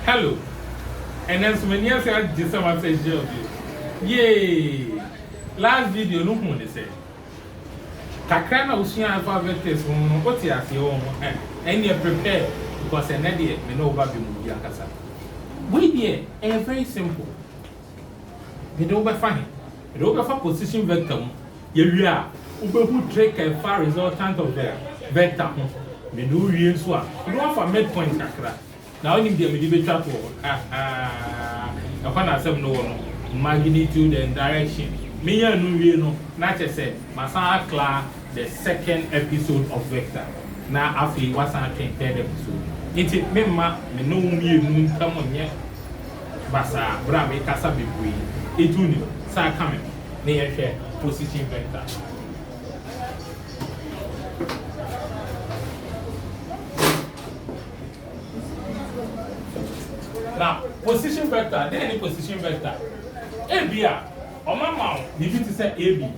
Hello. And then so many years I just want to say, yay! Last video, no one is saying. Kakana Usian Alpha Vectors, what you ask you, and you're prepared because an idiot may know about the movie. We dear, very simple. You know, we're fine. You know, for position vector, you are who take a far resultant of the vector. We do real swap. You don't have a midpoint. Now, you need to be trapped. Upon ourselves, no magnitude and direction. Me and you know, not just say, Massa Cla, the second episode of Vector. Now, after you was on the third episode. It's it, me know me, come on yet. Basa, Brave, Casa Bibui, it will know, Sir coming, near here, position Vector. Now, position vector, then any position vector. AB, or my mouth, you need to say AB.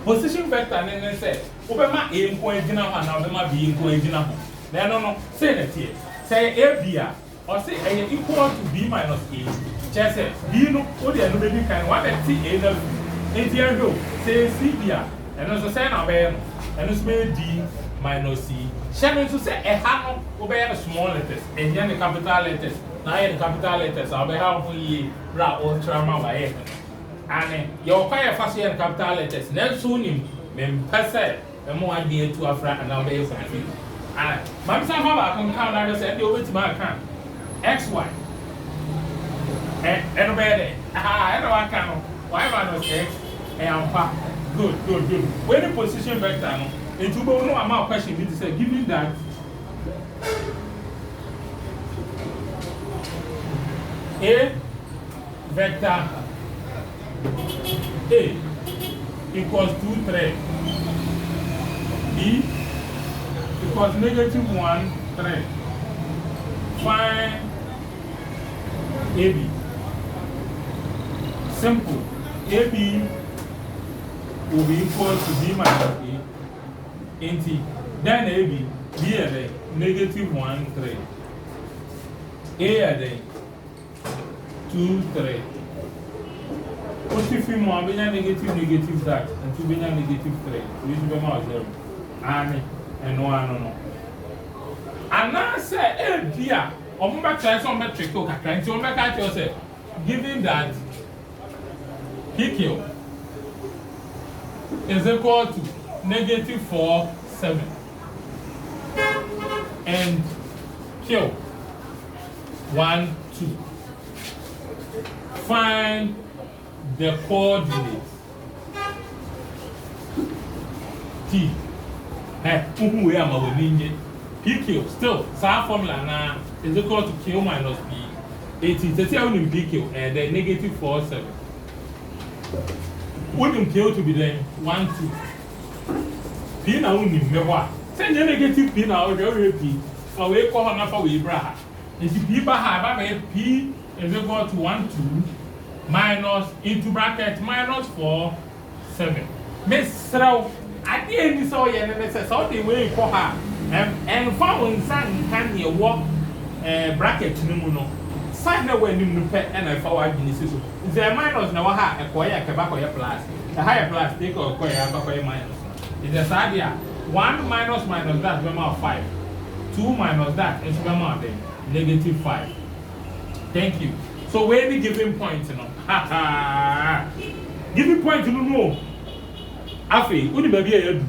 Position vector, and then say, Obama A point in now, Obama B point in now. Then no, say that here. Say AB, or say A equal to B minus A. Just say, B no, what the other baby can one at T A level. ATR go, say C B, and also say now, and also D minus C. Shannon to say a hammer obey the small letters and then the capital letters. Now, the capital letters, I'll be how we brought all trauma by it. And your fire fast and capital letters, then soon him, men pass it, and more idea to a friend and I'll be for me. And my son, how I can count, I just send you over to my account. XY. And obey it. I know I can. Why am I not X? And good. Where the position vector? And to know amount question me to say, given that A vector A equals 2, 3. B equals -1, 3. Find AB. Simple. AB will be equal to B minus A. Inti, then AB, B a day, -1, 3. A a day, 2, 3. What if you want to be negative that, and to be -3? We should be more 0. And no. And now say, eh, dear, I'm back to some metric, and so back at yourself, given that PQ is equal to -4, 7. And Q 1, 2. Find the coordinates. T. We are my PQ still, some formula now is equal to Q minus B. 80. That's how we PQ and then -4, 7. Wouldn't Q to be then 1, 2. P now only me send your negative P now, your P. For we call on for we bra. If you P P is equal to 1, 2 minus into bracket -4, 7. Miss Row, at the end, so you and so the way for her. And found son can you walk bracket to no. Sign the way you pet and I forward in the system. The minus now a quiet tobacco plus. The higher plus take or quiet minus. It's a sad idea. 1 minus that, remember 5. 2 minus that, it's remember -5. Thank you. So where the giving point, you know? Giving point, you know. Afi, what the baby you do?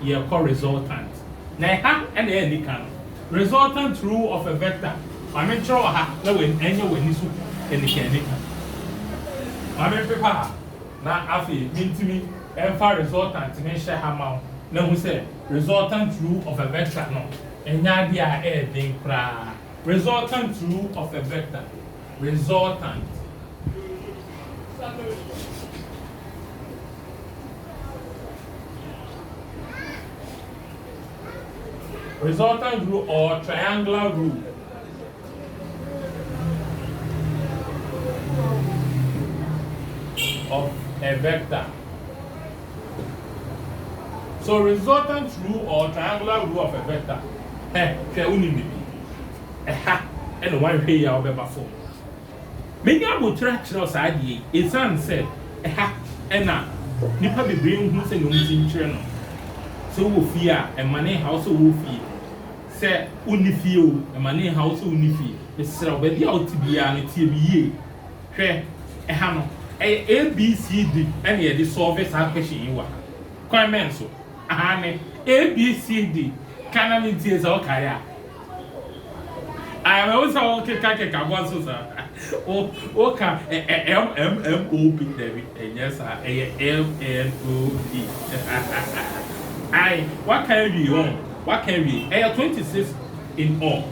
You call resultant. Now, and any kind resultant rule of a vector. I mean, show her no when any when you soup and the candy. I mean, paper. Now, Afi, mean to me, and for resultant, and share her mouth. Now, we say resultant rule of a vector. No, and now they are a thing. Resultant rule of a vector. Resultant. Resultant rule or triangular rule. Of a vector. So resultant rule or triangular rule of a vector. ɛha ɛna one hwɛ ya ɔbɛba fo menya abotra kyerɛ saa deɛ esan sɛ ɛha ɛna nipa bebree hu sɛ na ɔmo ti kyerɛ no sɛ wɔ fie a ɛmane ha sɛ wɔ fie sɛ onni fie o ɛmane ha sɛ onni fie ɛsrɛ ɔbɛdi a ɔte biara no tie bi yie hwɛ ɛha no ɛyɛ abcd ɛna yɛde solve saa question yi wa kwan mɛn so aha ne abcd kana ne tie sɛ ɔkae a ayɛ wo sɛ ɔkeka bɔ so saa ɔka mmop dabi ɛnyɛ saa ɛyɛ mnop ayi waka awie wɔn waka awie ɛyɛ 26 in all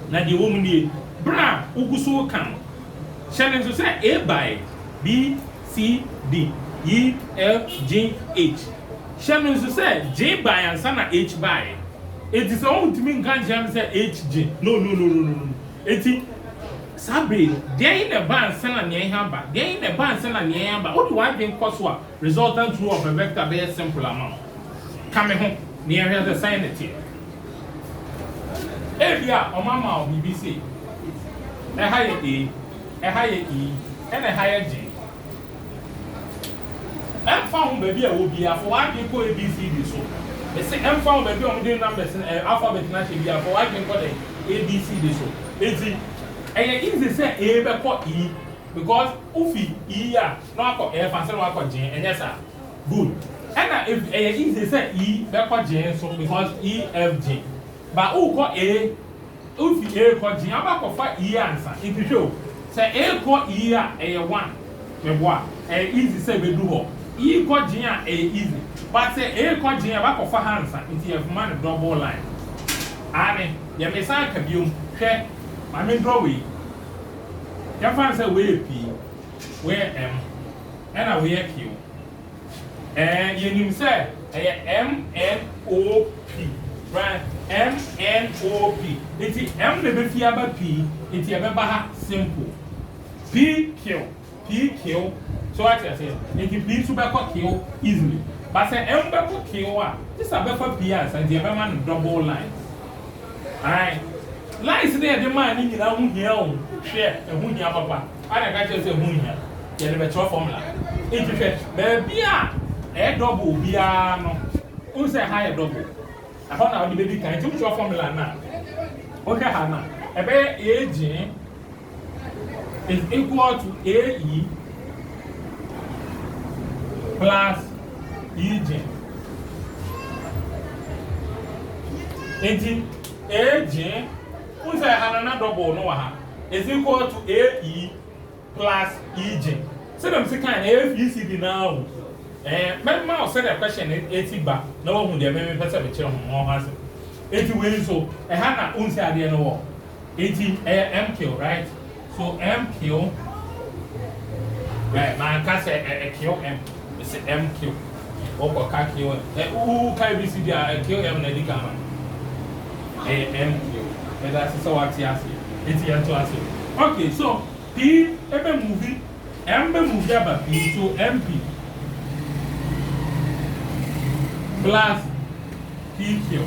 na deɛ wɔn mu nie bra ogu so kan hyɛ ne nso sɛ a by b c d e f g h hyɛ ne nso sɛ j by ansa na h by eti sɛ wɔn ntumi nka nkyɛn sɛ hg no eti sabre deɛ yi na ba ansa na nea ɛha ba deɛ yi na ba ansa na nea ɛha ba wɔde wɔn adwene kɔ so a resultant rule of a vector bɛyɛ simple amount kame ho nea ɛhwɛ sɛ sign it here ebi a ɔmama o bibi se ɛha yɛ a ɛha yɛ e ɛna ɛha yɛ g ɛmfa ho baabi a wɔ bi afɔ wɔadwene kɔ abcd so ɛsɛ ɛmfa ho baabi a wɔn de numbers alphabet na hyɛ bi afɔ wɔadwene kɔ de abcd so eti ɛyɛ easy sɛ a bɛkɔ e because ofi e a na wakɔ f ansa na wakɔ g ɛnyɛ saa good ɛna ɛyɛ easy sɛ e bɛkɔ g so because e f g ba wokɔ a ofi a kɔ g abakɔfa e ansa nti hwɛ o sɛ a kɔ e a ɛyɛ 1 mɛboa ɛyɛ easy sɛ bɛdu hɔ e kɔ g a ɛyɛ easy but sɛ a kɔ g a abakɔfa ha ansa nti yɛfoma no double line ane yɛmɛsan aka biom hwɛ maame draw wei yɛfa sɛ wei p wei m ɛna wei q yɛnim sɛ ɛyɛ mnop right mnop nti m na bɛfi aba p nti yɛbɛba ha simple pq so what you say nti p nso bɛkɔ q easily but sɛ m bɛkɔ q a this abɛfa p a sɛ nti yɛbɛma no double line alright lines ne yɛde maa ne nyinaa ho hia o hwɛ ɛho hia papa ana ka kyerɛ sɛ ɛho hia yɛde bɛkyerɛ formula nti hwɛ baabi a ɛyɛ double biara no wo sɛ ha yɛ double ɛhɔ na wode bɛdi kan nti wokyerɛ formula no a wohwɛ ha no ɛbɛyɛ ag is equal to ae plus eg nti ag who say another double no ha is equal to AE plus EG. So them say kind AFECD now. But now say the question 80 ba. No one dey me person be kire ho has. 80 way so e ha na unsi ade no wo. 80 MQ right? So MQ right man can say QM. It's MQ. Oko ka QM. Who can BCD QM na di kama. MQ. And that's so what he has here. It's here to us. Okay, so P ebe movie, M be movie about P, so MP plus PQ.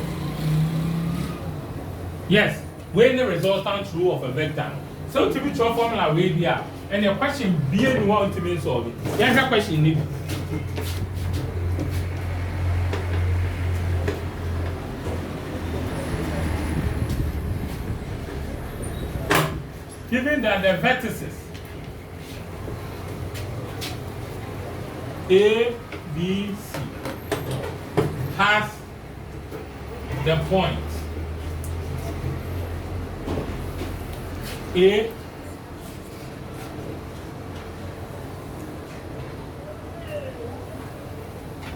Yes, when the resultant rule of a vector. So to be true formula way here, and your question be any one to be solved. Here's a question need. Given that the vertices A, B, C has the point A,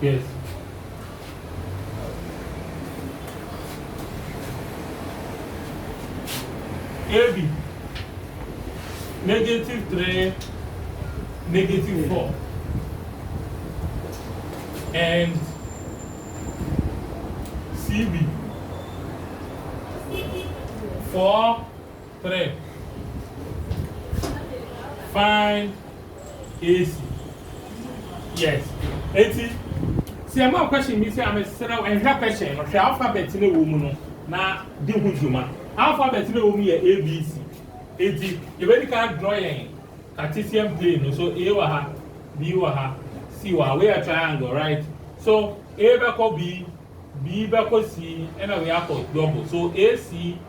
yes, AB -3, -4, and CB 4, 3. Find AC. Yes. 80. See, I'm question. Me say I'm a question. Or alphabet in a woman. Na di hu juma. alphabet no we ABC. Eti you very can draw a Cartesian plane. So A wa ha, B wa ha, C wa we a triangle, right? So A beko B, B beko C, and we are called double. So AC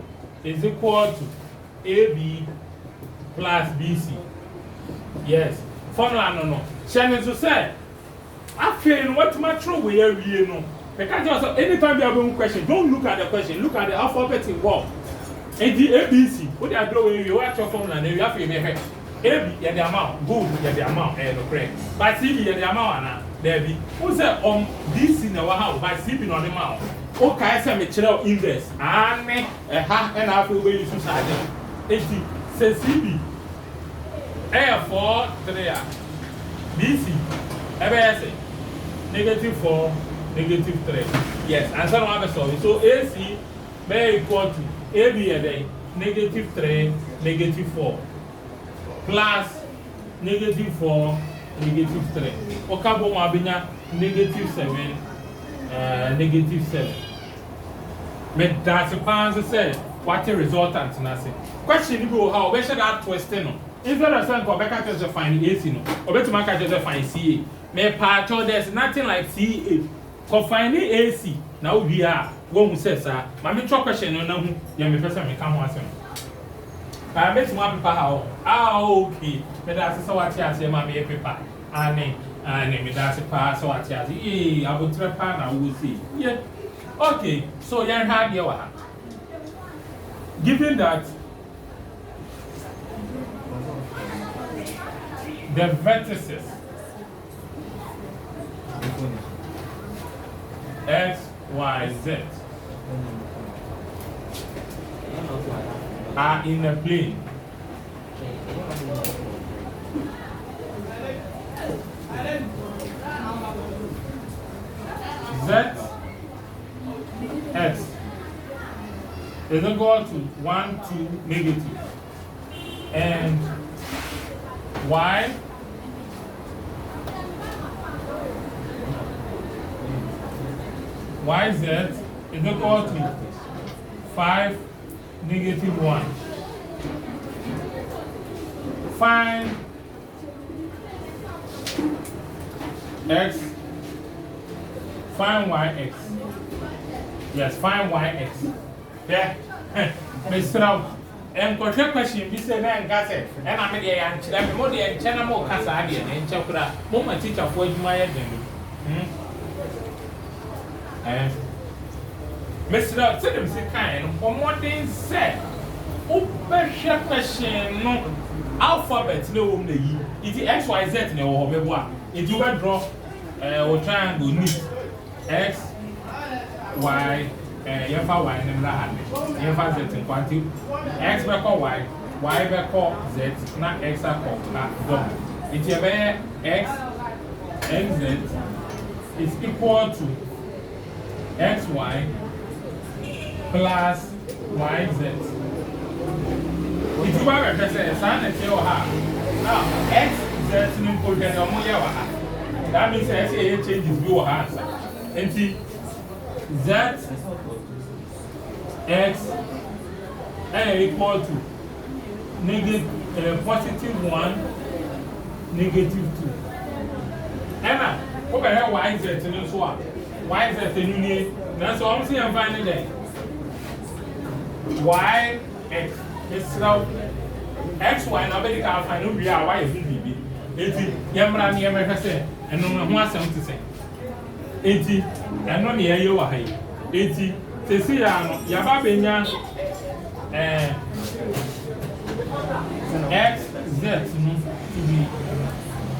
is equal to AB plus BC. Yes. Formula no. Shannon to say, I feel what my true way you know. Because also anytime you have a question, don't look at the question, look at the alphabet involved. And the ABC, what they are doing, you watch your formula, and you have to be here. AB, yeah, the amount, good, yeah, the amount, no correct. But CB, yeah, the amount, there be. Who said DC in the house, by CB on the amount? Okay, I say, me chill index, and a half and half will be used to 80, say CB. A4, 3, DC, FS, -4, -3. Yes, and some other solve. So AC may equal to AB a day, -3, -4, plus -4, -3. Okabo Mabinya, -7, -7. But that's a pan say what the resultant nasi. Question you go how we should that twist instead of saying Quebec just find AC no, or better man just find CA. Me part there's nothing like CA. Confining AC now we are one who says sir. My main question no na hu ya me person me come asem. I bet more people how okay. Me that's so what you say ma me paper. And me that's pa so what you say. I will try pa na we see. Yeah. Okay. So yan had you wa. Given that the vertices X, Y, Z are in a plane. Z, X is equal to 1, 2, negative. And Y YZ is equal to 5, -1. Find X, find YX. Yes, find YX. Yeah, Mr. And question, you say, man, got it. And I'm a more than Channel Casadian and Chakra. Moment teacher for my head. Mr. Tell him, say, kind, one more thing said. Oh, question, no alphabet, no, it is XYZ, no, or if you will draw or triangle, need X, Y. You have Y and you have Z in quantity. X by Y, Y by Z, not X double. It's a X and Z is equal to XY plus YZ. It's about a son and your half. Now, X Z no put the normal. That means I say it changes your answer. And see Z X equal to +1, -2. Emma, over here, YZ in this one. YZ in you that's all I'm saying. I'm finding that YX is now XY. Nobody can find who we are. Why is it BB? 80 Yamra near say, and no one wants to say 80 and no near you are 80. See, Yababenya X Z to be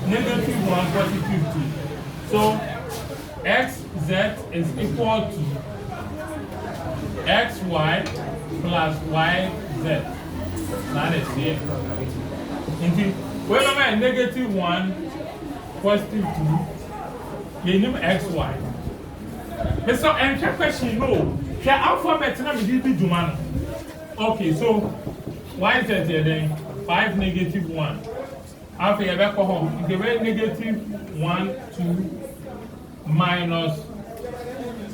-1 +50. So X Z is equal to XY plus YZ. That is it. Indeed, when I'm -1 +2, you name XY. So, and check question no. The alphabet now is be Juman. Okay, so why is that then 5 -1? After you back home, if you were -1, 2 minus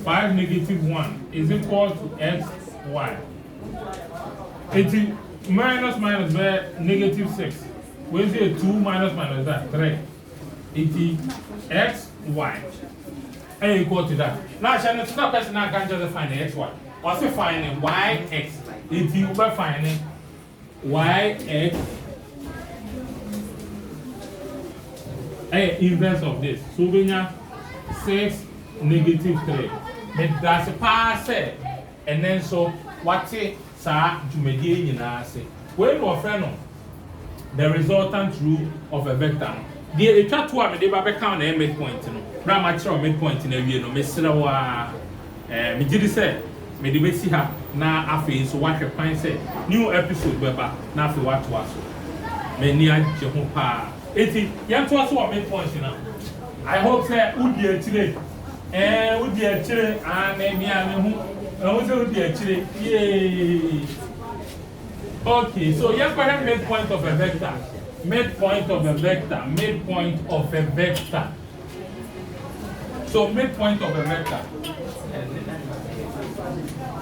5 -1 is equal to XY. 80 minus negative 6. When you say 2 minus that, 3. 80 x, y. And equal to that. Now, Shannon, it's not person I can just find the x, y. What's the finding? Y, x. 80 over finding y, x. Inverse of this. So we have 6, negative 3. But that's a pass. And then so, what's it? Sir, to make it when you are the resultant rule of a vector. The chat to me, they count a midpoint. Brahma midpoint in a year, no, Miss Rawa. Me did say, me the Messi ha na afi so what your point say. New episode, Beba, na fi what was. Many are Jehopa. 80, young to us what midpoint now. I hope that would be a chile. Would be a chile and me and would be a chile. Yay. Okay, so you have got a midpoint of a vector. Midpoint of a vector. Midpoint of a vector. So midpoint of a vector.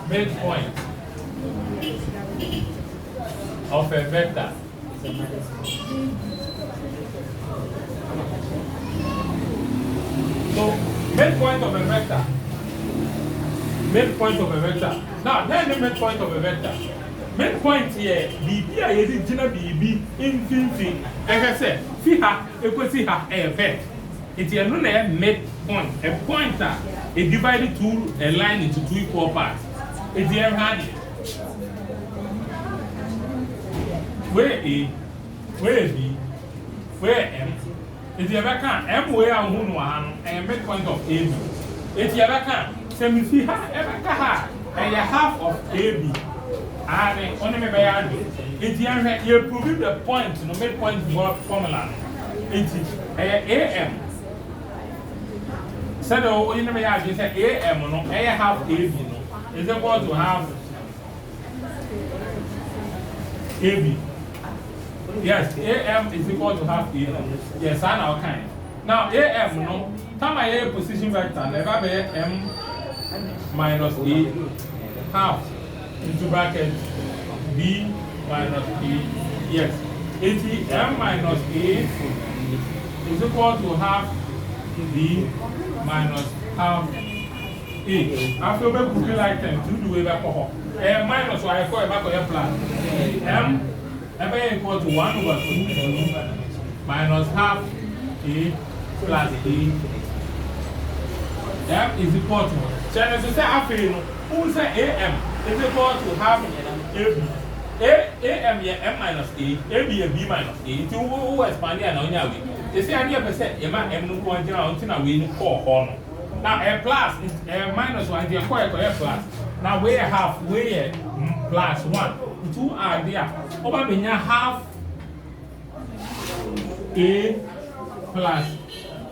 Midpoint of a vector. So midpoint of a vector. Midpoint of a vector. Now, then the midpoint of a vector. Midpoint here, BB, I did dinner BB, infinity. As I said, see her, you could see her a vector. It's a midpoint, a pointer, a divided to a line into 2 equal parts. It's the hand. Where A, where B, where M. It's the other can M where I'm one and midpoint of AB. It's the other can. Semi see her, and a half of AB. And only me by it's the you prove the point, no midpoint formula. It's AM. So the you may have AM no A half AB no is equal to half AB. Yes, AM is equal to half AB. Yes, I know kind. Now AM no time I have position vector never be M minus A half into bracket B minus A. Yes, 80 M minus A is equal to half B minus half A. After we put like 10 to do it back home. Minus y equal back to plus M equal to 1 over 2 minus half A plus A. M is equal to China to say after who say AM is equal to half AB. AM yeah M minus A, AB B minus A. To who expand and on your way. You see, I never said M no one until I win 4 now a plus is a minus 1, they are quite a plus. Now we have way plus 1. 2 are there. Over being half A plus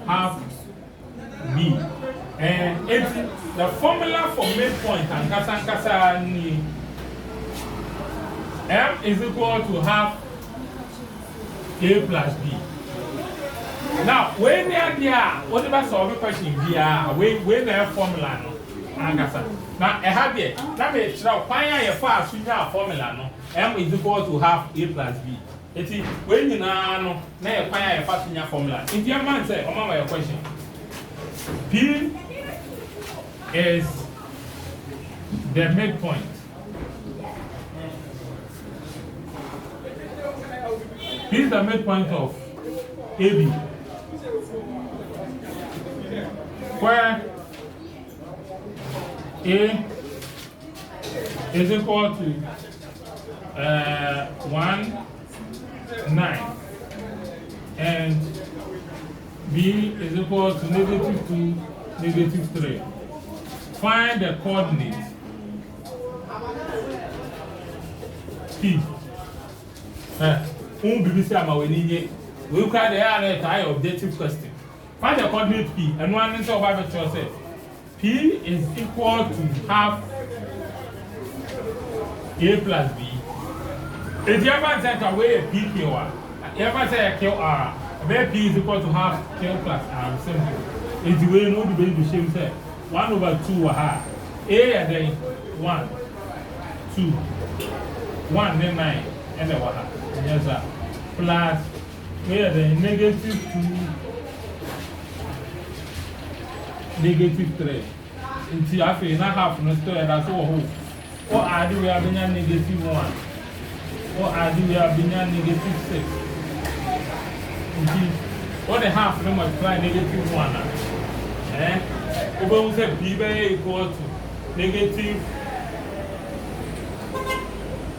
half B. And it's the formula for midpoint and kasa ni M is equal to half A plus B. Now, when they are there, what about solve the question? When they have formula no. Now, I have it. That means why a fast formula no. M is equal to half A plus B. It is when you know now a fast formula. In the man say, oh my question. P is the midpoint. P is the midpoint of AB. Where A is equal to 1, 9 and B is equal to -2, -3. Find the coordinate P. We will call the objective question. Find the coordinate P and one answer of our choice. P is equal to half A plus B. If you ever take away a P QR, you ever say a QR, where P is equal to half Q plus R, simple. It's the way you know the baby shape say 1 over 2 A and then 1, 2, 1 and 9 and the water. Yes, sir. Plus, we are the negative 2, negative 3. Until I feel not half no story, that's all. Or I do we have been a negative 1. Or I do we have been a negative 6. Until what the half no multiply negative 1. Eh? Over say B equal to negative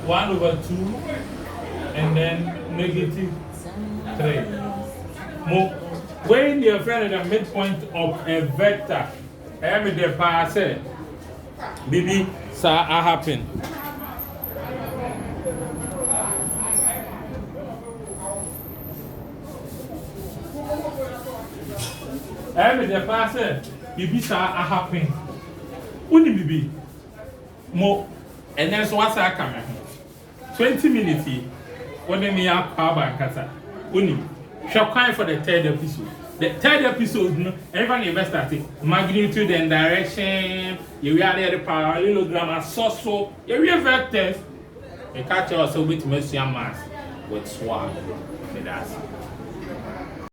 1/2 and then negative 3. When you're finding the midpoint of a vector, every day pass it. Baby, so I happen. Every day pass it. Baby, so I happen. Only baby. More. And then so what's I coming? 20 minutes. What do you have power and casa? Only. Shall cry for the 3rd episode. The 3rd episode, everyone invested magnitude and direction. You are there, the parallelogram and so. You are vectors. You catch also with Messiah mass with swag. That's